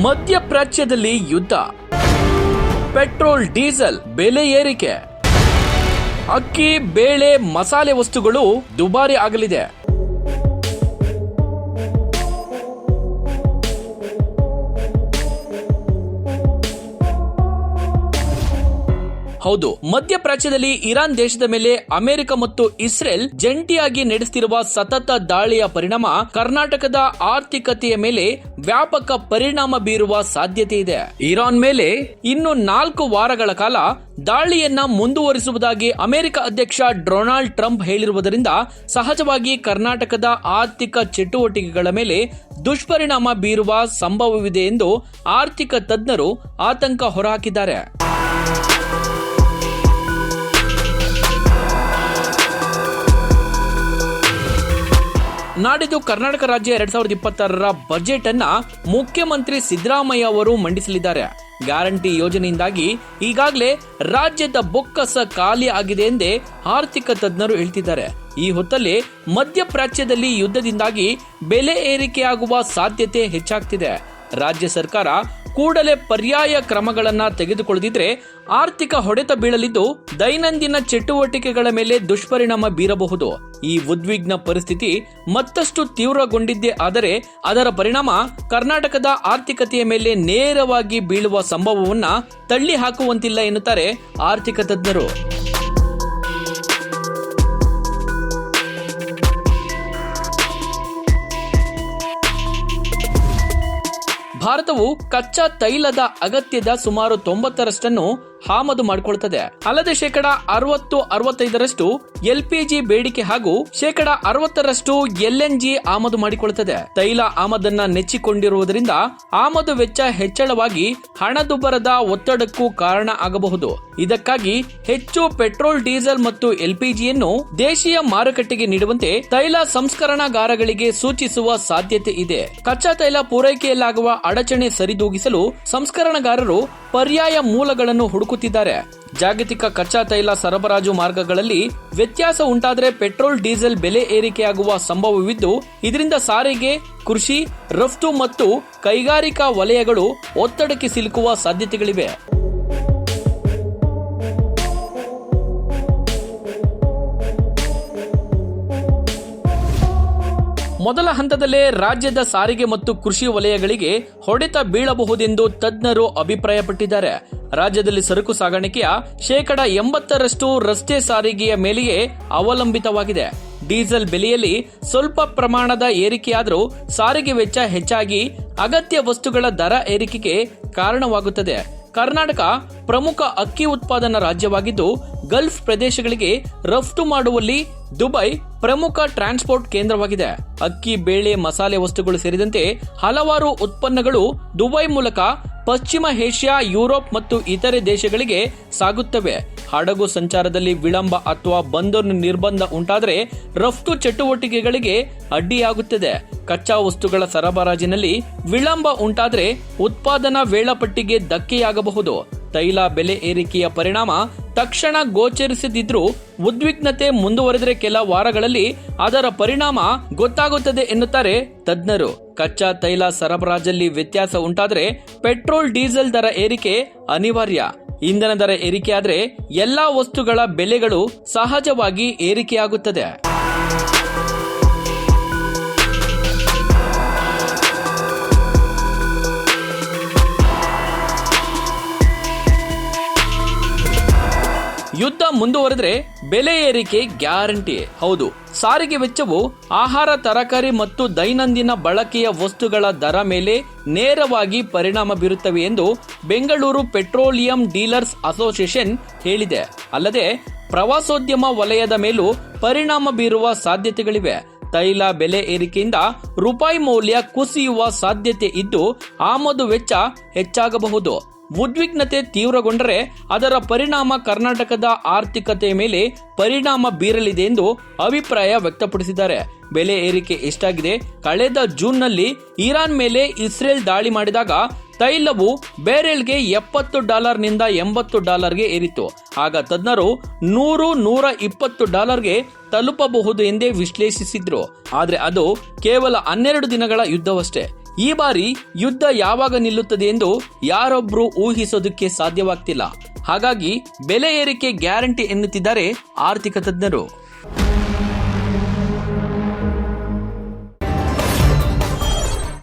ಮಧ್ಯಪ್ರಾಚ್ಯದಲ್ಲಿ ಯುದ್ಧ, petrol diesel ಬೆಲೆ ಏರಿಕೆ, ಅಕ್ಕಿ ಬೇಳೆ ಮಸಾಲೆ ವಸ್ತುಗಳು ದುಬಾರಿ ಆಗಲಿದೆ. ಹೌದು, ಮಧ್ಯಪ್ರಾಚ್ಯದಲ್ಲಿ ಇರಾನ್ ದೇಶದ ಮೇಲೆ ಅಮೆರಿಕ ಮತ್ತು ಇಸ್ರೇಲ್ ಜಂಟಿಯಾಗಿ ನಡೆಸುತ್ತಿರುವ ಸತತ ದಾಳಿಯ ಪರಿಣಾಮ ಕರ್ನಾಟಕದ ಆರ್ಥಿಕತೆಯ ಮೇಲೆ ವ್ಯಾಪಕ ಪರಿಣಾಮ ಬೀರುವ ಸಾಧ್ಯತೆ ಇದೆ. ಇರಾನ್ ಮೇಲೆ ಇನ್ನು 4 ವಾರಗಳ ಕಾಲ ದಾಳಿಯನ್ನ ಮುಂದುವರಿಸುವುದಾಗಿ ಅಮೆರಿಕ ಅಧ್ಯಕ್ಷ ಡೊನಾಲ್ಡ್ ಟ್ರಂಪ್ ಹೇಳಿರುವುದರಿಂದ ಸಹಜವಾಗಿ ಕರ್ನಾಟಕದ ಆರ್ಥಿಕ ಚಟುವಟಿಕೆಗಳ ಮೇಲೆ ದುಷ್ಪರಿಣಾಮ ಬೀರುವ ಸಂಭವವಿದೆ ಎಂದು ಆರ್ಥಿಕ ತಜ್ಞರು ಆತಂಕ ಹೊರಹಾಕಿದ್ದಾರೆ. ನಾಡಿದ್ದು ಕರ್ನಾಟಕ ರಾಜ್ಯ 2026ರ ಬಜೆಟ್ ಅನ್ನ ಮುಖ್ಯಮಂತ್ರಿ ಸಿದ್ದರಾಮಯ್ಯ ಅವರು ಮಂಡಿಸಲಿದ್ದಾರೆ. ಗ್ಯಾರಂಟಿ ಯೋಜನೆಯಿಂದಾಗಿ ಈಗಾಗಲೇ ರಾಜ್ಯದ ಬೊಕ್ಕಸ ಖಾಲಿ ಆಗಿದೆ ಎಂದೇ ಆರ್ಥಿಕ ತಜ್ಞರು ಹೇಳ್ತಿದ್ದಾರೆ. ಈ ಹೊತ್ತಲ್ಲಿ ಮಧ್ಯಪ್ರಾಚ್ಯದಲ್ಲಿ ಯುದ್ಧದಿಂದಾಗಿ ಬೆಲೆ ಏರಿಕೆಯಾಗುವ ಸಾಧ್ಯತೆ ಹೆಚ್ಚಾಗ್ತಿದೆ. ರಾಜ್ಯ ಸರ್ಕಾರ ಕೂಡಲೇ ಪರ್ಯಾಯ ಕ್ರಮಗಳನ್ನ ತೆಗೆದುಕೊಳ್ಳದಿದ್ರೆ ಆರ್ಥಿಕ ಹೊಡೆತ ಬೀಳಲಿದ್ದು ದೈನಂದಿನ ಚಟುವಟಿಕೆಗಳ ಮೇಲೆ ದುಷ್ಪರಿಣಾಮ ಬೀರಬಹುದು. ಈ ಉದ್ವಿಗ್ನ ಪರಿಸ್ಥಿತಿ ಮತ್ತಷ್ಟು ತೀವ್ರಗೊಂಡಿದ್ದೇ ಆದರೆ ಅದರ ಪರಿಣಾಮ ಕರ್ನಾಟಕದ ಆರ್ಥಿಕತೆಯ ಮೇಲೆ ನೇರವಾಗಿ ಬೀಳುವ ಸಂಭವವನ್ನ ತಳ್ಳಿ ಹಾಕುವಂತಿಲ್ಲ ಎನ್ನುತ್ತಾರೆ ಆರ್ಥಿಕ ತಜ್ಞರು. ಭಾರತವು ಕಚ್ಚಾ ತೈಲದ ಅಗತ್ಯದ ಸುಮಾರು 90% ಆಮದು ಮಾಡಿಕೊಳ್ಳುತ್ತದೆ. ಅಲ್ಲದೆ 60-65% ಎಲ್ಪಿಜಿ ಬೇಡಿಕೆ ಹಾಗೂ 60% ಎಲ್ಎನ್ಜಿ ಆಮದು ಮಾಡಿಕೊಳ್ಳುತ್ತದೆ. ತೈಲ ಆಮದನ್ನ ನೆಚ್ಚಿಕೊಂಡಿರುವುದರಿಂದ ಆಮದು ವೆಚ್ಚ ಹೆಚ್ಚಳವಾಗಿ ಹಣದುಬ್ಬರದ ಒತ್ತಡಕ್ಕೂ ಕಾರಣ ಆಗಬಹುದು. ಇದಕ್ಕಾಗಿ ಹೆಚ್ಚು ಪೆಟ್ರೋಲ್, ಡೀಸೆಲ್ ಮತ್ತು ಎಲ್ಪಿಜಿಯನ್ನು ದೇಶೀಯ ಮಾರುಕಟ್ಟೆಗೆ ನೀಡುವಂತೆ ತೈಲ ಸಂಸ್ಕರಣಾಗಾರಗಳಿಗೆ ಸೂಚಿಸುವ ಸಾಧ್ಯತೆ ಇದೆ. ಕಚ್ಚಾ ತೈಲ ಪೂರೈಕೆಯಲ್ಲಾಗುವ ಅಡಚಣೆ ಸರಿದೂಗಿಸಲು ಸಂಸ್ಕರಣಾಗಾರರು ಪರ್ಯಾಯ ಮೂಲಗಳನ್ನು ಹುಡುಕುತ್ತಿದ್ದಾರೆ. ಜಾಗತಿಕ ಕಚ್ಚಾ ತೈಲ ಸರಬರಾಜು ಮಾರ್ಗಗಳಲ್ಲಿ ವ್ಯತ್ಯಾಸ ಉಂಟಾದರೆ ಪೆಟ್ರೋಲ್, ಡೀಸೆಲ್ ಬೆಲೆ ಏರಿಕೆಯಾಗುವ ಸಂಭವವಿದ್ದು ಇದರಿಂದ ಸಾರಿಗೆ, ಕೃಷಿ, ರಫ್ತು ಮತ್ತು ಕೈಗಾರಿಕಾ ವಲಯಗಳು ಒತ್ತಡಕ್ಕೆ ಸಿಲುಕುವ ಸಾಧ್ಯತೆಗಳಿವೆ. ಮೊದಲ ಹಂತದಲ್ಲೇ ರಾಜ್ಯದ ಸಾರಿಗೆ ಮತ್ತು ಕೃಷಿ ವಲಯಗಳಿಗೆ ಹೊಡೆತ ಬೀಳಬಹುದೆಂದು ತಜ್ಞರು ಅಭಿಪ್ರಾಯಪಟ್ಟಿದ್ದಾರೆ. ರಾಜ್ಯದಲ್ಲಿ ಸರಕು ಸಾಗಾಣಿಕೆಯ 80% ರಸ್ತೆ ಸಾರಿಗೆಯ ಮೇಲೆಯೇ ಅವಲಂಬಿತವಾಗಿದೆ. ಡೀಸೆಲ್ ಬೆಲೆಯಲ್ಲಿ ಸ್ವಲ್ಪ ಪ್ರಮಾಣದ ಏರಿಕೆಯಾದರೂ ಸಾರಿಗೆ ವೆಚ್ಚ ಹೆಚ್ಚಾಗಿ ಅಗತ್ಯ ವಸ್ತುಗಳ ದರ ಏರಿಕೆಗೆ ಕಾರಣವಾಗುತ್ತದೆ. ಕರ್ನಾಟಕ ಪ್ರಮುಖ ಅಕ್ಕಿ ಉತ್ಪಾದನಾ ರಾಜ್ಯವಾಗಿದ್ದು ಗಲ್ಫ್ ಪ್ರದೇಶಗಳಿಗೆ ರಫ್ತು ಮಾಡುವಲ್ಲಿ ದುಬೈ ಪ್ರಮುಖ ಟ್ರಾನ್ಸ್ಪೋರ್ಟ್ ಕೇಂದ್ರವಾಗಿದೆ. ಅಕ್ಕಿ, ಬೇಳೆ, ಮಸಾಲೆ ವಸ್ತುಗಳು ಸೇರಿದಂತೆ ಹಲವಾರು ಉತ್ಪನ್ನಗಳು ದುಬೈ ಮೂಲಕ ಪಶ್ಚಿಮ ಏಷ್ಯಾ, ಯುರೋಪ್ ಮತ್ತು ಇತರೆ ದೇಶಗಳಿಗೆ ಸಾಗುತ್ತವೆ. ಹಡಗು ಸಂಚಾರದಲ್ಲಿ ವಿಳಂಬ ಅಥವಾ ಬಂದರು ನಿರ್ಬಂಧ ಉಂಟಾದರೆ ರಫ್ತು ಚಟುವಟಿಕೆಗಳಿಗೆ ಅಡ್ಡಿಯಾಗುತ್ತದೆ. ಕಚ್ಚಾ ವಸ್ತುಗಳ ಸರಬರಾಜಿನಲ್ಲಿ ವಿಳಂಬ ಉಂಟಾದರೆ ಉತ್ಪಾದನಾ ವೇಳಾಪಟ್ಟಿಗೆ ಧಕ್ಕೆಯಾಗಬಹುದು. ತೈಲ ಬೆಲೆ ಏರಿಕೆಯ ಪರಿಣಾಮ ತಕ್ಷಣ ಗೋಚರಿಸದಿದ್ರೂ ಉದ್ವಿಗ್ನತೆ ಮುಂದುವರೆದರೆ ಕೆಲ ವಾರಗಳಲ್ಲಿ ಅದರ ಪರಿಣಾಮ ಗೊತ್ತಾಗುತ್ತದೆ ಎನ್ನುತ್ತಾರೆ ತಜ್ಞರು. ಕಚ್ಚಾ ತೈಲ ಸರಬರಾಜಲ್ಲಿ ವ್ಯತ್ಯಾಸ ಉಂಟಾದರೆ ಪೆಟ್ರೋಲ್, ಡೀಸೆಲ್ ದರ ಏರಿಕೆ ಅನಿವಾರ್ಯ. ಇಂಧನ ದರ ಏರಿಕೆಯಾದರೆ ಎಲ್ಲಾ ವಸ್ತುಗಳ ಬೆಲೆಗಳು ಸಹಜವಾಗಿ ಏರಿಕೆಯಾಗುತ್ತದೆ. ಯುದ್ಧ ಮುಂದುವರೆದ್ರೆ ಬೆಲೆ ಏರಿಕೆ ಗ್ಯಾರಂಟಿ. ಹೌದು, ಸಾರಿಗೆ ವೆಚ್ಚವು ಆಹಾರ, ತರಕಾರಿ ಮತ್ತು ದೈನಂದಿನ ಬಳಕೆಯ ವಸ್ತುಗಳ ದರ ಮೇಲೆ ನೇರವಾಗಿ ಪರಿಣಾಮ ಬೀರುತ್ತವೆ ಎಂದು ಬೆಂಗಳೂರು ಪೆಟ್ರೋಲಿಯಂ ಡೀಲರ್ಸ್ ಅಸೋಸಿಯೇಷನ್ ಹೇಳಿದೆ. ಅಲ್ಲದೆ ಪ್ರವಾಸೋದ್ಯಮ ವಲಯದ ಮೇಲೂ ಪರಿಣಾಮ ಬೀರುವ ಸಾಧ್ಯತೆಗಳಿವೆ. ತೈಲ ಬೆಲೆ ಏರಿಕೆಯಿಂದ ರೂಪಾಯಿ ಮೌಲ್ಯ ಕುಸಿಯುವ ಸಾಧ್ಯತೆ ಇದ್ದು ಆಮದು ವೆಚ್ಚ ಹೆಚ್ಚಾಗಬಹುದು. ಉದ್ವಿಗ್ನತೆ ತೀವ್ರಗೊಂಡರೆ ಅದರ ಪರಿಣಾಮ ಕರ್ನಾಟಕದ ಆರ್ಥಿಕತೆಯ ಮೇಲೆ ಪರಿಣಾಮ ಬೀರಲಿದೆ ಎಂದು ಅಭಿಪ್ರಾಯ ವ್ಯಕ್ತಪಡಿಸಿದ್ದಾರೆ. ಬೆಲೆ ಏರಿಕೆ ಎಷ್ಟಾಗಿದೆ? ಕಳೆದ ಜೂನ್ನಲ್ಲಿ ಇರಾನ್ ಮೇಲೆ ಇಸ್ರೇಲ್ ದಾಳಿ ಮಾಡಿದಾಗ ತೈಲವು ಬ್ಯಾರೆಲ್ಗೆ $70 $80ಗೆ ಏರಿತು. ಆಗ ತಜ್ಞರು $100-120ಗೆ ತಲುಪಬಹುದು ಎಂದೇ ವಿಶ್ಲೇಷಿಸಿದ್ರು. ಆದರೆ ಅದು ಕೇವಲ 12 ದಿನಗಳ ಯುದ್ಧವಷ್ಟೇ. ಈ ಬಾರಿ ಯುದ್ಧ ಯಾವಾಗ ನಿಲ್ಲುತ್ತದೆ ಎಂದು ಯಾರೊಬ್ರು ಊಹಿಸೋದಕ್ಕೆ ಸಾಧ್ಯವಾಗ್ತಿಲ್ಲ. ಹಾಗಾಗಿ ಬೆಲೆ ಏರಿಕೆ ಗ್ಯಾರಂಟಿ ಎನ್ನುತ್ತಿದ್ದಾರೆ ಆರ್ಥಿಕ ತಜ್ಞರು.